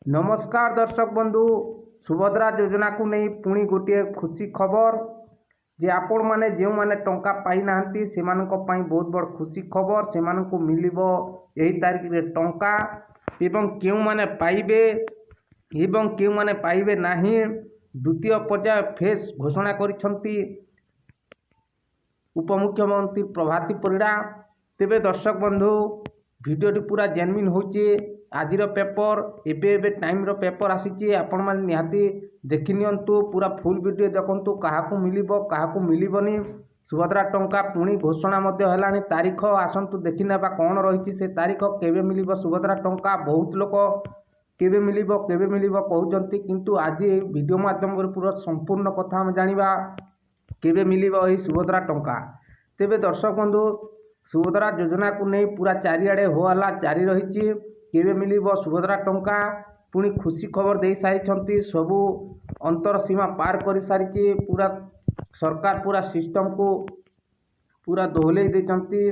नमस्कार दर्शक बंधु सुभद्रा योजना को नहीं पुणी गोटे खुशी खबर जे आपण माने जो माने टंका पाई नाहंती सेमानक पई बहुत बड़ खुशी खबर से मिलिबो यही तारीख रे टंका एवं केउ माने पाइबे एवं केउ माने पाइबे नाही द्वितीय पर्याय फेस घोषणा करिसंती उपमुख्यमंत्री प्रभाती परिड़ा। तेबे दर्शक बंधु भिडियोटी पूरा जेन्युइन होचे आजिर पेपर एबे टाइम रो पेपर आसीची आपण माने निहाती देखि नियंतु पूरा फुल वीडियो देखंतु काहाकू मिलिबो काहाकू मिलिबनी सुभद्रा टंका पुणी घोषणा मध्य हेलानी तारीख आसंतु देखि नेबा कोन रहिची से तारीख केबे मिलिबो सुभद्रा टंका बहुत लोक केबे मिलिबो कहउचंती किंतु आज वीडियो माध्यम रे पूरा संपूर्ण कथा हम जानिबा केबे मिलिबो एही सुभद्रा टंका। तेबे दर्शक बंधु सुभद्रा योजना को नहीं पूरा चारिआडे हो हल्ला जारी रही केबे मिलिबो सुभद्रा टंका पुणी खुशी खबर दे सारी सबू अंतर सीमा पार कर सारी पूरा सरकार पूरा सिस्टम को पूरा दोहले देती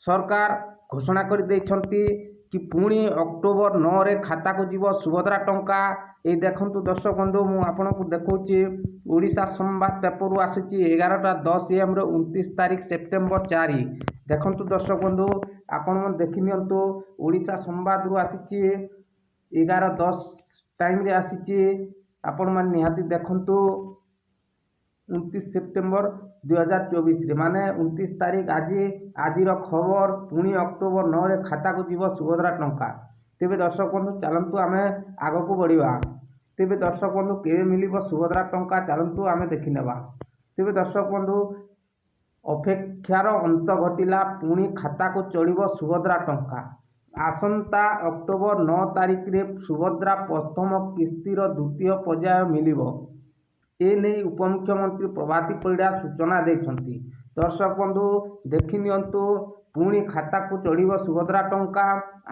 सरकार घोषणा कर देती कि पुणी अक्टोबर 9 रे खाता को जीव सुभद्रा टंका। ये देखंतु दर्शक बंधु मु आपन को देखौची ओडिशा संवाद पेपर रु आसीची 11:10 AM रे 29 तारीख सेप्टेम्बर 4 देखंतु दर्शक बंधु आपण मन देखि नियंतु ओडिशा संवाद रु आसीची 11:10 टाइम रे आसीची आपण मन निहाती देखंतु 29 सेप्टेम्बर 2024 रे माने 29 तारीख आजिर खबर पुणी अक्टोबर 9 रे खाता को जीव सुभद्रा टंका। तेबे दर्शक बंधु चलंतु आमे आगो को बढ़िबा। तेबे दर्शक बंधु केबे मिलिबो सुभद्रा टंका चलंतु आमे देखि नेबा। तेबे दर्शक बंधु अपेक्षार अंत घटिला पुणी खाता को चढ़िबो सुभद्रा टंका। आसंता अक्टोबर 9 तारीख रे सुभद्रा प्रथम किस्तीर द्वितीय पर्याय मिलिबो ए नहीं उपमुख्यमंत्री प्रभाती परिड़ा सूचना देछंती। दर्शक बंधु देखि नियंतु पुणी खाता को चढ़िबो सुभद्रा टंका।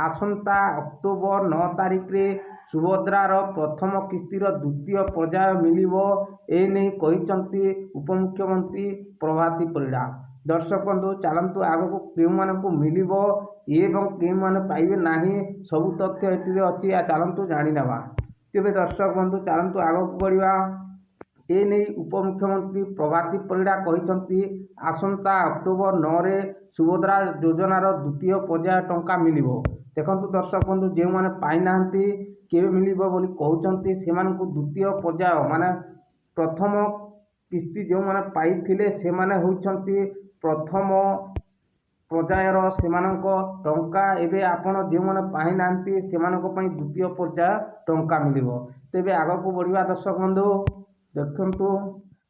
आसंता अक्टोबर 9 तारीख रे सुभद्रार प्रथम किस्तीर द्वितीय पर्याय मिलिबो ए नहीं कहिसंती उपमुख्यमंत्री प्रभाती परिड़ा। दर्शक बंधु चलंतु आगो केउ मानकु मिलिबो एवं केउ माने पाइबे नाही सब तथ्य एटिरे अछि आ चलंतु जानि नेबा। तेबे दर्शक बंधु चलंतु आगो बढ़िबा। ए नहीं उपमुख्यमंत्री प्रभाती परिड़ा कहिसंती आसंता अक्टोबर 9 रे सुभद्रा योजनार द्वितीय पर्याय टंका मिलिबो। देखंतु दर्शक बंधु जे माने पाई नाहंती केबे मिलिबो बोली कहउचंती सेमानकु द्वितीय पर्याय माने प्रथम किस्ती जो माने पाइथिले से माने होउचंती प्रथम पर्यायर सेमानक टंका एबे आपण जे माने पाई नाहंती सेमानक पई द्वितीय पर्याय टंका मिलिबो। तेबे आगो को बढ़िबा दर्शक बंधु देखंतु।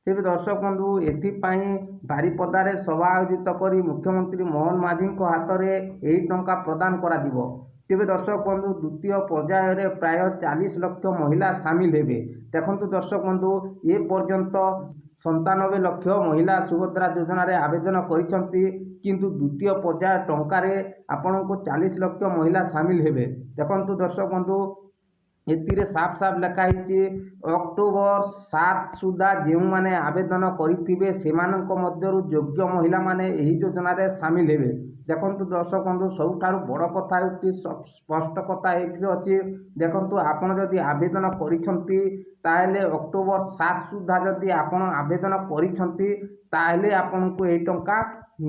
तेबे दर्शक बंधु एथिपाई बारिपदारे सभा आयोजित करी मुख्यमंत्री मोहन माझी हाथ में यही टंका प्रदान करा दिबो। तेबे दर्शक बंधु द्वितीय पर्याय रे प्राय 40 लाख महिला सामिल हेबे। देखंतु दर्शक बंधु ए पर्यंत 97 लाख महिला सुभद्रा योजना रे आवेदन करिसंती किंतु द्वितीय पर्याय टंका रे आपन को 40 लाख महिला सामिल हेबे। देखंतु दर्शक बंधु एतिरे साफ साफ लिखाई अक्टोबर 7 सुधा जो माने आवेदन करिथिबे सेमानक मध्यरु योग्य महिला माने एही योजना रे सामिल हेबे। देखंतु दर्शक बंधु सबठारु बड़ कथा होती स्पष्ट कथा एथि अछि। देखंतु आपण जदि आवेदन करिसंती ताहेले अक्टोबर 7 सुधा जदि आपण आवेदन करिसंती ताहेले आपनको एही टंका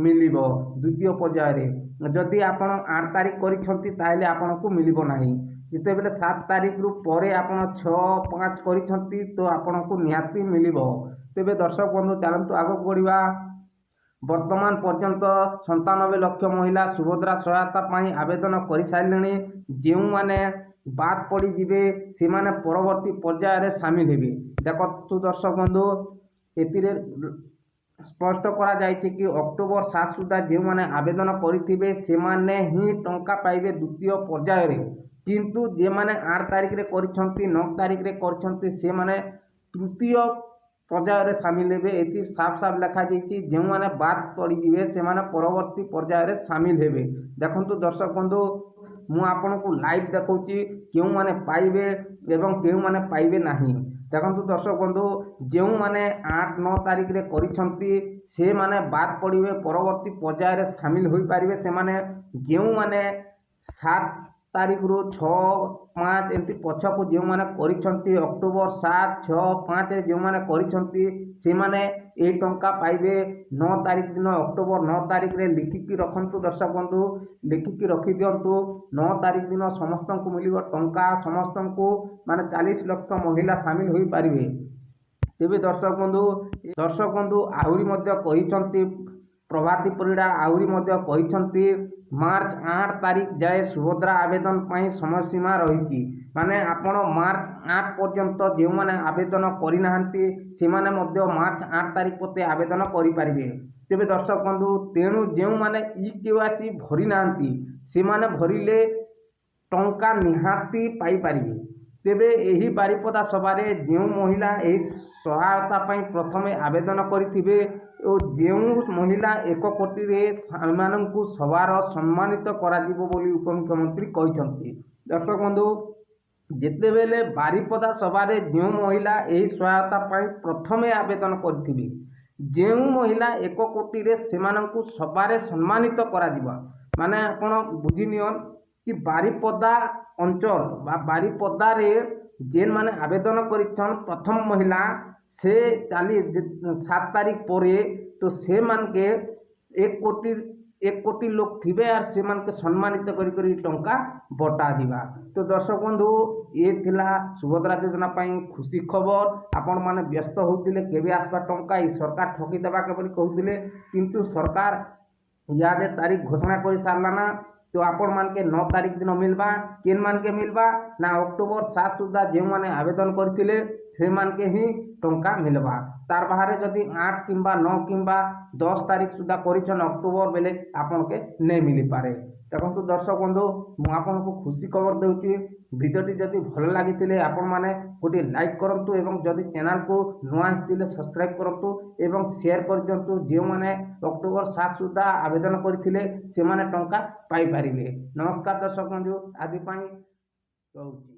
मिलिबो द्वितीय पर्याय रे। जदि आपण 8 तारीख करिसंती ताहेले आपनको मिलिबो नाही। जिते बेले 7 तारीख रु परे आपण 6-5 करिसंती तो आपनको निहाती मिलिबो। तेबे दर्शक बंधु चलंतु आगो बढ़िबा। वर्तमान पर्यंत 97 लाख महिला सुभद्रा सहायता पाई आवेदन करि साइलेनी। जेउ माने बात पड़ी जिवे से माने परवर्ती पर्याय रे शामिल हेबे। देखतु दर्शक बंधु एतिरे स्पष्ट करा जायछि कि अक्टोबर 7 सुधा जेउ माने आवेदन करिथिबे से माने ही टंका पाइबे द्वितीय पर्याय रे किंतु जे माने 8 तारीख रे करिसंती 9 तारीख रे करिसंती से माने तृतीय पर्याय रे शामिल हेबे। एति साफ साफ लिखा जायछि जे माने बात पड़ी जिवे से माने परवर्ती पर्याय रे शामिल हेबे। देखंतु दर्शक बंधु मु आपन को लाइव देखौछि केउ माने पाइबे एवं केउ माने पाइबे नाही। देखंतु दर्शक बंधु जे माने 8-9 तारीख रे करिसंती से माने बात पड़िबे परवर्ती पर्याय रे शामिल होई पारिबे। से माने जे माने 7 ତାରିଖରୁ 6-5 ଏମିତି ପଛକୁ ଯେଉଁମାନେ କରିଛନ୍ତି, ଅକ୍ଟୋବର 7-6-5 ଯେଉଁମାନେ କରିଛନ୍ତି ସେମାନେ ଏହି ଟଙ୍କା ପାଇବେ। 9 ତାରିଖ ଦିନ, ଅକ୍ଟୋବର 9 ତାରିଖରେ ଲିଖିକି ରଖନ୍ତୁ ଦର୍ଶକ ବନ୍ଧୁ, ଲିଖିକି ରଖିଦିଅନ୍ତୁ। 9 ତାରିଖ ଦିନ ସମସ୍ତଙ୍କୁ ମିଳିବ ଟଙ୍କା। ସମସ୍ତଙ୍କୁ ମାନେ 40 ଲକ୍ଷ ମହିଳା ସାମିଲ ହୋଇପାରିବେ। ତେବେ ଦର୍ଶକ ବନ୍ଧୁ ଆହୁରି ମଧ୍ୟ କହିଛନ୍ତି, ପ୍ରଭାତୀ ପରିଡ଼ା ଆହୁରି ମଧ୍ୟ କହିଛନ୍ତି, ମାର୍ଚ୍ଚ 8 ତାରିଖ ଯାଏ ସୁଭଦ୍ରା ଆବେଦନ ପାଇଁ ସମୟସୀମା ରହିଛି। ମାନେ ଆପଣ ମାର୍ଚ୍ଚ 8 ପର୍ଯ୍ୟନ୍ତ ଯେଉଁମାନେ ଆବେଦନ କରିନାହାନ୍ତି ସେମାନେ ମଧ୍ୟ ମାର୍ଚ୍ଚ 8 ତାରିଖ ପତେ ଆବେଦନ କରିପାରିବେ। ତେବେ ଦର୍ଶକ ବନ୍ଧୁ, ତେଣୁ ଯେଉଁମାନେ EKYC ଭରି ନାହାନ୍ତି ସେମାନେ ଭରିଲେ ଟଙ୍କା ନିହାତି ପାଇପାରିବେ। ତେବେ ଏହି ବାରିପଦା ସଭାରେ ଯେଉଁ ମହିଳା ଏହି ସହାୟତା ପାଇଁ ପ୍ରଥମେ ଆବେଦନ କରିଥିବେ ଓ ଯେଉଁ ମହିଳା 1 କୋଟିରେ ସେମାନଙ୍କୁ ସଭାର ସମ୍ମାନିତ କରାଯିବ ବୋଲି ଉପମୁଖ୍ୟମନ୍ତ୍ରୀ କହିଛନ୍ତି। ଦର୍ଶକ ବନ୍ଧୁ, ଯେତେବେଳେ ବାରିପଦା ସଭାରେ ଯେଉଁ ମହିଳା ଏହି ସହାୟତା ପାଇଁ ପ୍ରଥମେ ଆବେଦନ କରିଥିବେ, ଯେଉଁ ମହିଳା 1 କୋଟିରେ ସେମାନଙ୍କୁ ସଭାରେ ସମ୍ମାନିତ କରାଯିବ। ମାନେ ଆପଣ ବୁଝିନିଅନ୍ କି ବାରିପଦା ଅଞ୍ଚଳ ବା ବାରିପଦାରେ ଯେମାନେ ଆବେଦନ କରିଛନ୍ ପ୍ରଥମ ମହିଳା ସେ 7 ତାରିଖ ପରେ ତ ସେମାନକେ 1 କୋଟି ଲୋକ ଥିବେ আর ସେମାନଙ୍କୁ ସମ୍ମାନିତ କରି ଟଙ୍କା ବଟା ଯିବା। ତ ଦର୍ଶକ ବନ୍ଧୁ, ଏ ଥିଲା ସୁଭଦ୍ରା ଯୋଜନା ପାଇଁ ଖୁସି ଖବର। ଆପଣମାନେ ବ୍ୟସ୍ତ ହେଉଥିଲେ କେବେ ଆସିବା ଟଙ୍କା, ଏ ସରକାର ଠକି ଦେବା ବୋଲି କହୁଥିଲେ, କିନ୍ତୁ ସରକାର ଇହାଦେ ତାରିଖ ଘୋଷଣା କରି ସାରିଲାନା। तो आपण मानके 9 तारीख दिन मिलवा। केन मानके मिलवा ना अक्टोबर 7 सुधा जो मैंने आवेदन करथिले से मानके ही टंका मिलवा। तार बाहर जदि 8 किंबा 9 किंबा 10 तारीख सुधा करिछन अक्टोबर बेले आपन के नहीं मिली पारे। देखो दर्शक बंधु, मु आपन को खुशी खबर देउची, भिडियोटी जदि भल लागिथिले आपण माने गोटे लाइक करंतु एवं जदि चैनल को नुआ आसिथिले सब्सक्राइब करंतु एवं शेयर कर दियंतु। जे माने अक्टोबर 7 सुधा आवेदन करथिले से माने टंका पाई पारिबे। नमस्कार दर्शक बंधु, आदि पाई रहउची।